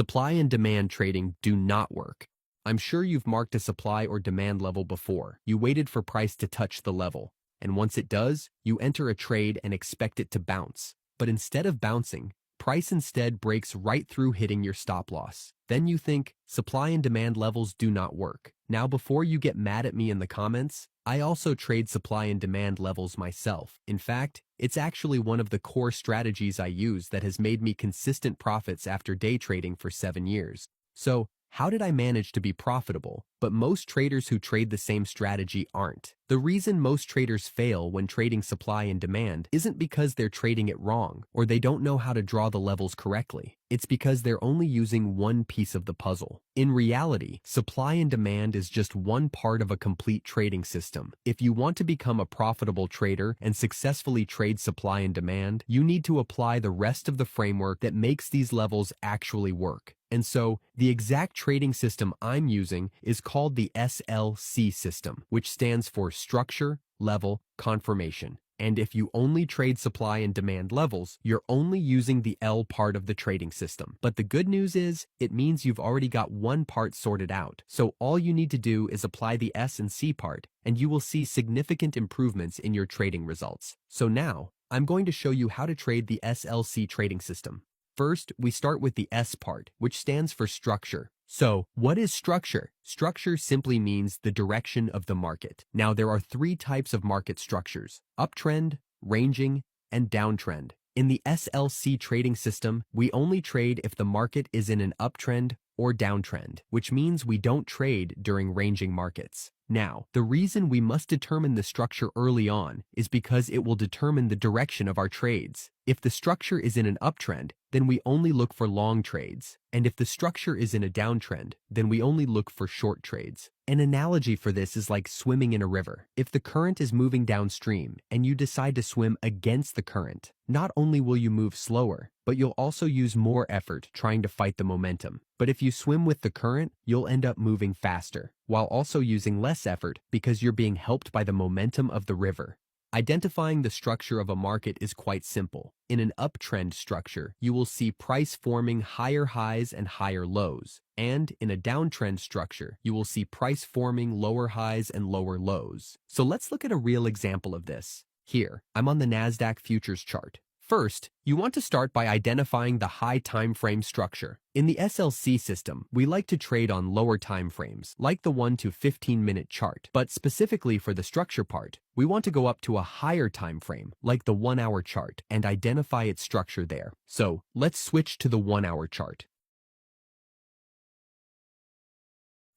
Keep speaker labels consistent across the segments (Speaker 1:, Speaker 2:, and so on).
Speaker 1: Supply and demand trading do not work. I'm sure you've marked a supply or demand level before. You waited for price to touch the level, and once it does, you enter a trade and expect it to bounce. But instead of bouncing, price instead breaks right through hitting your stop loss. Then you think, supply and demand levels do not work. Now before you get mad at me in the comments, I also trade supply and demand levels myself. In fact, it's actually one of the core strategies I use that has made me consistent profits after day trading for 7 years. So, how did I manage to be profitable, but most traders who trade the same strategy aren't? The reason most traders fail when trading supply and demand isn't because they're trading it wrong or they don't know how to draw the levels correctly. It's because they're only using one piece of the puzzle. In reality, supply and demand is just one part of a complete trading system. If you want to become a profitable trader and successfully trade supply and demand, you need to apply the rest of the framework that makes these levels actually work. And so, the exact trading system I'm using is called the SLC system, which stands for Structure, Level, Confirmation. And if you only trade supply and demand levels, you're only using the L part of the trading system. But the good news is, it means you've already got one part sorted out. So all you need to do is apply the S and C part, and you will see significant improvements in your trading results. So now, I'm going to show you how to trade the SLC trading system. First, we start with the S part, which stands for structure. So, what is structure? Structure simply means the direction of the market. Now, there are 3 types of market structures: uptrend, ranging, and downtrend. In the SLC trading system, we only trade if the market is in an uptrend or downtrend, which means we don't trade during ranging markets. Now, the reason we must determine the structure early on is because it will determine the direction of our trades. If the structure is in an uptrend, then we only look for long trades. And if the structure is in a downtrend, then we only look for short trades. An analogy for this is like swimming in a river. If the current is moving downstream and you decide to swim against the current, not only will you move slower, but you'll also use more effort trying to fight the momentum. But if you swim with the current, you'll end up moving faster, while also using less effort because you're being helped by the momentum of the river. Identifying the structure of a market is quite simple. In an uptrend structure, you will see price forming higher highs and higher lows. And in a downtrend structure, you will see price forming lower highs and lower lows. So let's look at a real example of this. Here, I'm on the Nasdaq futures chart. First, you want to start by identifying the high time frame structure. In the SLC system, we like to trade on lower time frames, like the 1 to 15-minute chart. But specifically for the structure part, we want to go up to a higher time frame, like the 1-hour chart, and identify its structure there. So, let's switch to the 1-hour chart.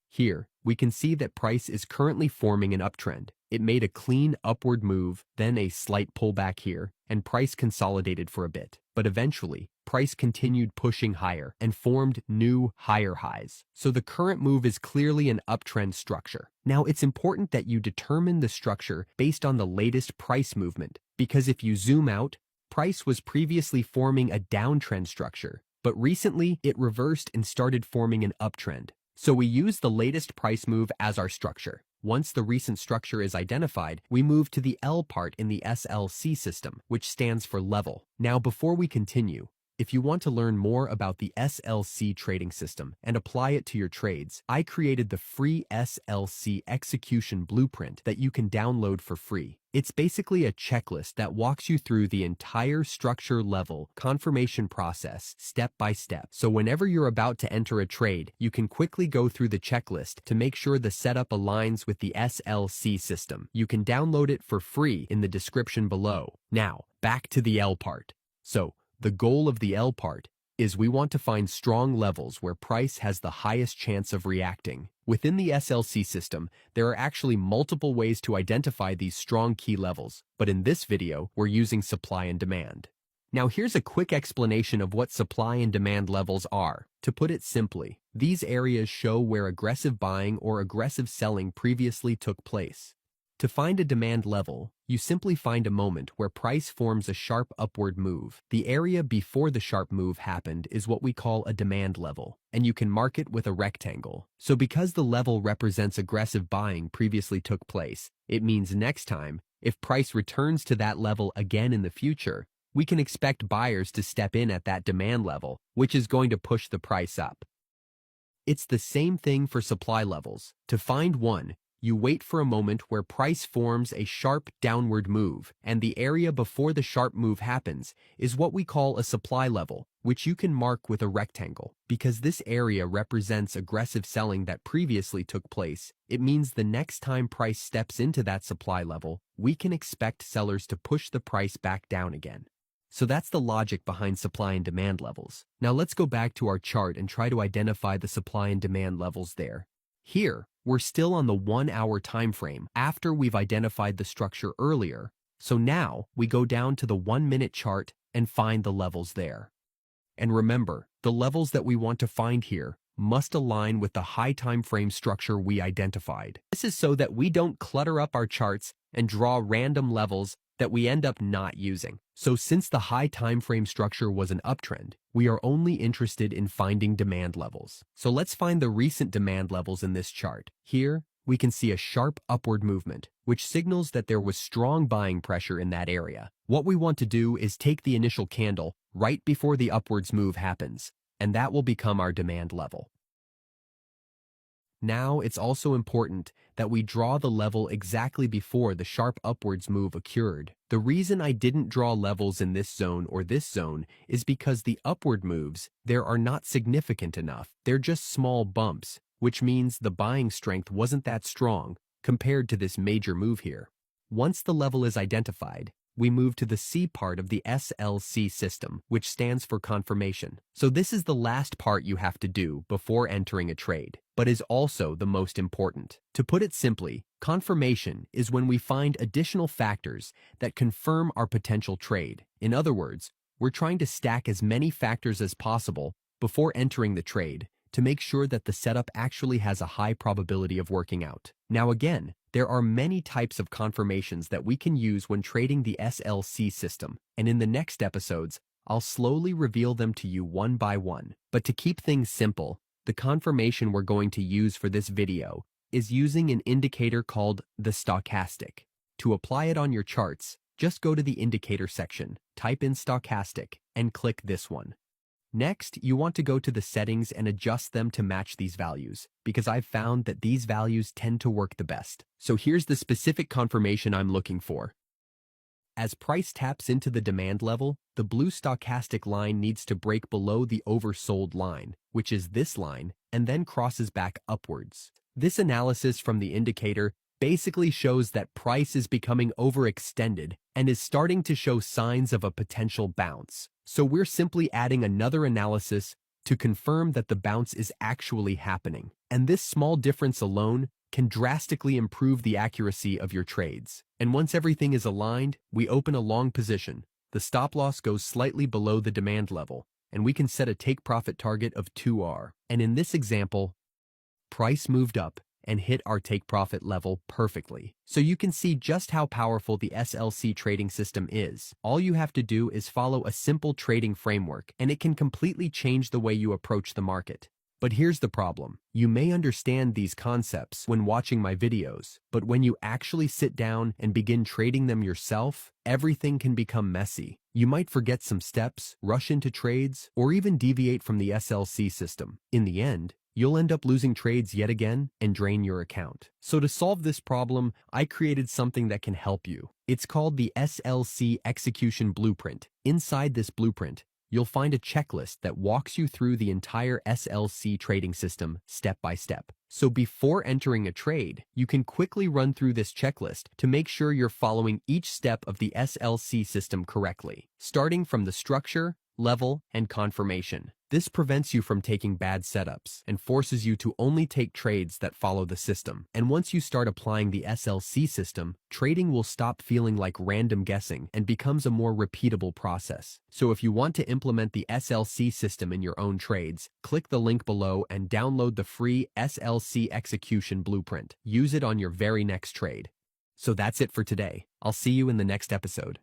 Speaker 1: Here, we can see that price is currently forming an uptrend. It made a clean upward move, then a slight pullback here, and price consolidated for a bit. But eventually, price continued pushing higher and formed new higher highs. So the current move is clearly an uptrend structure. Now, it's important that you determine the structure based on the latest price movement, because if you zoom out, price was previously forming a downtrend structure, but recently it reversed and started forming an uptrend. So we use the latest price move as our structure. Once the recent structure is identified, we move to the L part in the SLC system, which stands for level. Now, before we continue, if you want to learn more about the SLC trading system and apply it to your trades, I created the free SLC execution blueprint that you can download for free. It's basically a checklist that walks you through the entire structure level confirmation process step by step. So whenever you're about to enter a trade, you can quickly go through the checklist to make sure the setup aligns with the SLC system. You can download it for free in the description below. Now, back to the L part. So, the goal of the L part is we want to find strong levels where price has the highest chance of reacting. Within the SLC system, there are actually multiple ways to identify these strong key levels, but in this video, we're using supply and demand. Now here's a quick explanation of what supply and demand levels are. To put it simply, these areas show where aggressive buying or aggressive selling previously took place. To find a demand level, you simply find a moment where price forms a sharp upward move. The area before the sharp move happened is what we call a demand level, and you can mark it with a rectangle. So because the level represents aggressive buying previously took place, it means next time, if price returns to that level again in the future, we can expect buyers to step in at that demand level, which is going to push the price up. It's the same thing for supply levels. To find one, you wait for a moment where price forms a sharp downward move, and the area before the sharp move happens is what we call a supply level, which you can mark with a rectangle. Because this area represents aggressive selling that previously took place, it means the next time price steps into that supply level, we can expect sellers to push the price back down again. So that's the logic behind supply and demand levels. Now let's go back to our chart and try to identify the supply and demand levels there. Here, we're still on the 1 hour time frame after we've identified the structure earlier, so now we go down to the 1 minute chart and find the levels there. And remember, the levels that we want to find here must align with the high time frame structure we identified. This is so that we don't clutter up our charts and draw random levels that we end up not using. So since the high time frame structure was an uptrend, we are only interested in finding demand levels. So let's find the recent demand levels in this chart. Here, we can see a sharp upward movement, which signals that there was strong buying pressure in that area. What we want to do is take the initial candle right before the upwards move happens, and that will become our demand level. Now, it's also important that we draw the level exactly before the sharp upwards move occurred. The reason I didn't draw levels in this zone or this zone is because the upward moves there are not significant enough. They're just small bumps, which means the buying strength wasn't that strong compared to this major move here. Once the level is identified, we move to the C part of the SLC system, which stands for confirmation. So this is the last part you have to do before entering a trade, but is also the most important. To put it simply, confirmation is when we find additional factors that confirm our potential trade. In other words, we're trying to stack as many factors as possible before entering the trade to make sure that the setup actually has a high probability of working out. Now again, there are many types of confirmations that we can use when trading the SLC system, and in the next episodes, I'll slowly reveal them to you one by one. But to keep things simple, the confirmation we're going to use for this video is using an indicator called the stochastic. To apply it on your charts, just go to the indicator section, type in stochastic, and click this one. Next, you want to go to the settings and adjust them to match these values, because I've found that these values tend to work the best. So here's the specific confirmation I'm looking for. As price taps into the demand level, the blue stochastic line needs to break below the oversold line, which is this line, and then crosses back upwards. This analysis from the indicator basically shows that price is becoming overextended and is starting to show signs of a potential bounce. So we're simply adding another analysis to confirm that the bounce is actually happening. And this small difference alone can drastically improve the accuracy of your trades. And once everything is aligned, we open a long position. The stop loss goes slightly below the demand level, and we can set a take profit target of 2R. And in this example, price moved up and hit our take profit level perfectly. So you can see just how powerful the SLC trading system is. All you have to do is follow a simple trading framework, and it can completely change the way you approach the market. But here's the problem. You may understand these concepts when watching my videos, but when you actually sit down and begin trading them yourself, everything can become messy. You might forget some steps, rush into trades, or even deviate from the SLC system. In the end, you'll end up losing trades yet again and drain your account. So to solve this problem, I created something that can help you. It's called the SLC Execution Blueprint. Inside this blueprint, you'll find a checklist that walks you through the entire SLC trading system step by step. So before entering a trade, you can quickly run through this checklist to make sure you're following each step of the SLC system correctly, starting from the structure, level, and confirmation. This prevents you from taking bad setups and forces you to only take trades that follow the system. And once you start applying the SLC system, trading will stop feeling like random guessing and becomes a more repeatable process. So if you want to implement the SLC system in your own trades, click the link below and download the free SLC Execution Blueprint. Use it on your very next trade. So that's it for today. I'll see you in the next episode.